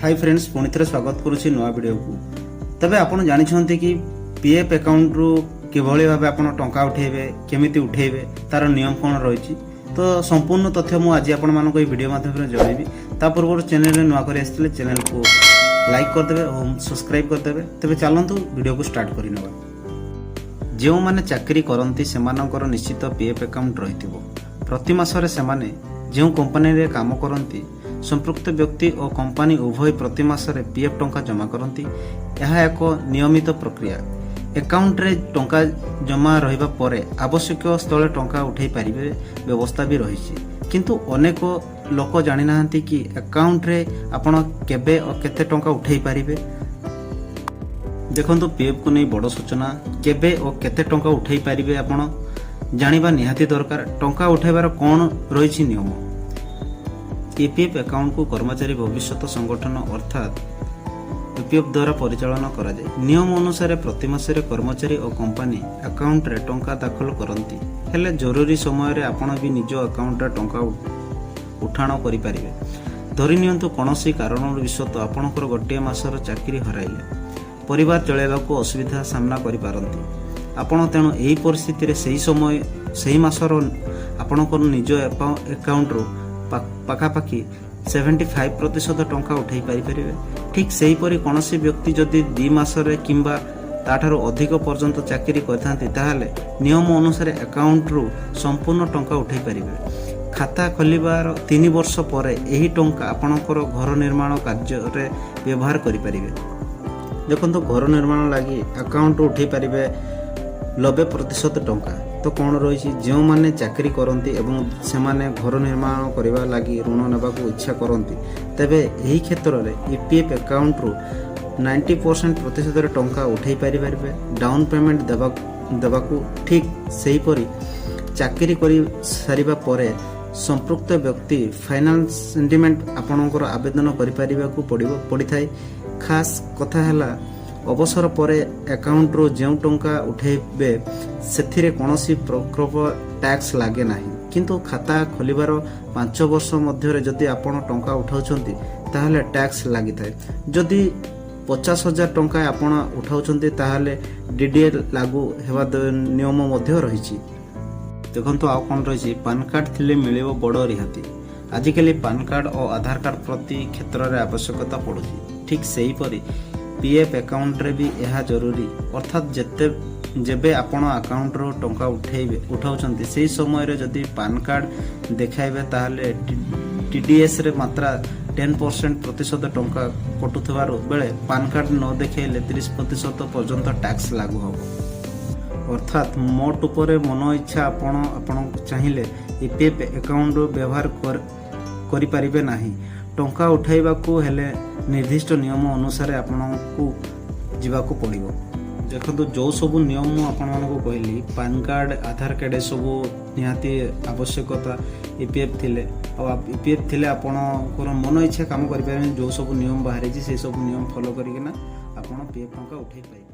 Hi friends पुणी थे स्वागत करुच्ची नुआ वीडियो को। तबे आपण जानिछन्ते कि पीएफ अकाउंट रु किभଳି भाबे आपण टंका उठेबे केमिति उठेबे तार नियम कोन रहिछि। तो संपूर्ण तथ्य मु आज आपण मानको ए वीडियो माध्यम रे जणाइबी। ता पूर्व चैनल रे नुआ करि आस्थिले चैनल को लाइक कर देबे और सब्सक्राइब कर देबे। तबे चलंतु वीडियो को स्टार्ट करि नबा। जेउ माने चाकरी करंती सेमानकर निश्चित पीएफ अकाउंट रहिथिबो। प्रति मासरे सेमाने जेउ कंपनी रे काम करंती संपृक्त व्यक्ति और कंपनी उभय प्रति मासरे पीएफ टंका जमा करती। यह एक नियमित प्रक्रिया। अकाउंट रे टंका जमा रहिबा परे आवश्यक स्थले टंका उठै पारिबे व्यवस्था भी रहिछि। किंतु अनेक लोक जानि नाहंती कि अकाउंट रे आपण केबे और केते टंका उठै पारिबे। देखंतु पीएफ को नै बड़ सूचना केबे और केते टंका उठै पारिबे आपण जानिबा निहाती दरकार। टंका उठैबार कोन रहिछि नियम। ईपीएफ अकाउंट को कर्मचारी भविष्य संगठन अर्थात ईपीएफ द्वारा परिचालन करा जाए। नियम अनुसार प्रति मासरे कर्मचारी और कंपनी अकाउंट रे टंका दाखल करती। हेले जरूरी समय रे आपण भी निज अकाउंट रे टंका उठाण करि परिबे। धरि नियंतु कोनोसी कारणर विषत आपणकर गोटे मासर चाकरी हराइले परिवार चलाइबाको असुविधा सामना करि पारंती। आपण तेणु एही परिस्थिति रे सेही समय सेही मासर आपणकर निज अकाउंट रो पाखापाखि 75% टंका उठाई पारिबे। ठीक सेही परि कोनोसी व्यक्ति जदि 2 मासरे किंबा ताठारो अधिक पर्यंत चाकरी करथांती ताहाले नियम अनुसार अकाउंट रो संपूर्ण टंका उठाई पारिबे। खाता खोलिबार 3 वर्ष परे एही टंका आपणकर घर निर्माण कार्य रे व्यवहार करि पारिबे। देखंतु घर निर्माण लागि अकाउंट उठाई पारिबे 90% टंका। तो कौन रही जो माने चाकरी करती एवं से माने घर निर्माण करने लगी ऋण नेबा को इच्छा करती तेबे यही क्षेत्र में ईपीएफ अकाउंट रु 90% टंका उठाई पारि डाउन पेमेंट देवाकू। ठीक सही परी चाकरी करी सारिबा परे संपृक्त व्यक्ति फाइनान्स सेंटिमेंट आपणकर आवेदन करिपारिबाकू पड़ी थाए। खास कथा हैला अवसर परे अकाउंट रो जेउ टंका उठेबे सेथिरे कोनोसी प्रकोप टैक्स लागे नाही। किंतु खाता खोलिबार 5 वर्ष मध्य जदि आपण टंका उठाउछंती ताहाले टैक्स लागि थाए। जदि 50,000 टंका आपण उठाउछंती ताहाले डीडीएल लागू हेबा नियम मध्य रहिछि। देखंतु आ कोन रहिछि पैन कार्ड थिले मिलिबो बड़ रिहाती। आजिकली पैन कार्ड और आधार कार्ड प्रति क्षेत्र रे आवश्यकता पड़ुछि। ठीक सेही परी पीएफ अकाउंट रे भी यह जरूरी। अर्थात जेबे आपण अकाउंट रो टंका उठाउछंती सेही समय रे जदि पैन कार्ड देखाइबे ताहाले टीडीएस रे मात्रा 10% टंका कटुथबार बेले पैन कार्ड न देखाइले 30% पर्यंत टैक्स लागू हो। अर्थात मोट उपरे मन इच्छा आपण चाहिए ईपीएफ अकाउंट व्यवहार करि पारिबे नाही। टंका उठाइबाकू हेले निर्दिष्ट नियम अनुसार आपको जीवाकू पड़िबो। देखो जो सब नियम आपको कहली पैन कार्ड आधार कार्ड ए सब निहाती आवश्यकता ईपीएफ थिले ईपीएफ थिले आपणकर मन इच्छा काम करि पारे। जो सब नियम बाहरी से सब नियम फॉलो करिकिना आपण पीएफ टंका उठाई पाइबे।